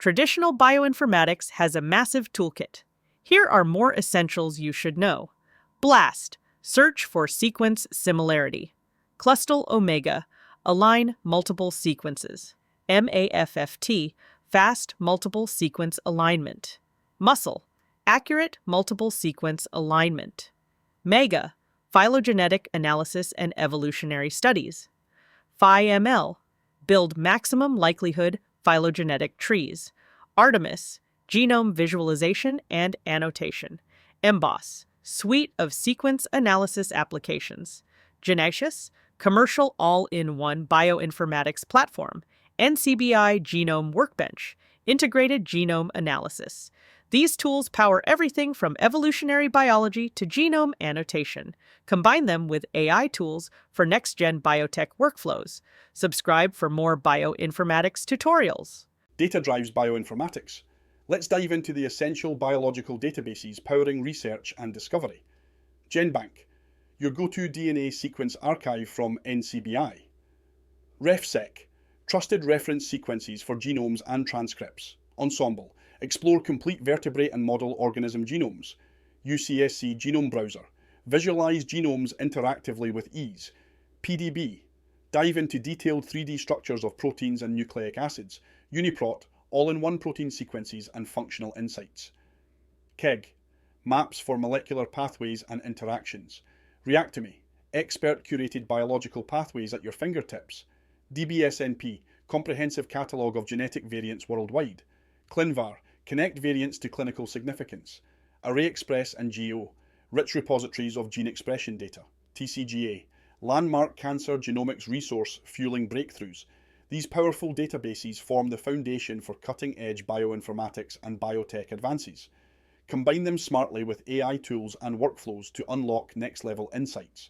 Traditional bioinformatics has a massive toolkit. Here are more essentials you should know. BLAST, search for sequence similarity. Clustal Omega, align multiple sequences. MAFFT, fast multiple sequence alignment. MUSCLE, accurate multiple sequence alignment. MEGA, phylogenetic analysis and evolutionary studies. PhyML, build maximum likelihood phylogenetic trees. Artemis, genome visualization and annotation. EMBOSS, suite of sequence analysis applications. Geneious, commercial all-in-one bioinformatics platform. NCBI Genome Workbench, integrated genome analysis. These tools power everything from evolutionary biology to genome annotation. Combine them with AI tools for next-gen biotech workflows. Subscribe for more bioinformatics tutorials. Data drives bioinformatics. Let's dive into the essential biological databases powering research and discovery. GenBank, your go-to DNA sequence archive from NCBI. RefSeq, trusted reference sequences for genomes and transcripts. Ensembl, explore complete vertebrate and model organism genomes. UCSC Genome Browser, visualize genomes interactively with ease. PDB, dive into detailed 3D structures of proteins and nucleic acids. UniProt, all-in-one protein sequences and functional insights. KEGG, maps for molecular pathways and interactions. Reactome, expert-curated biological pathways at your fingertips. dbSNP, comprehensive catalogue of genetic variants worldwide. ClinVar, connect variants to clinical significance. ArrayExpress and GEO, rich repositories of gene expression data. TCGA, landmark cancer genomics resource fueling breakthroughs. These powerful databases form the foundation for cutting-edge bioinformatics and biotech advances. Combine them smartly with AI tools and workflows to unlock next-level insights.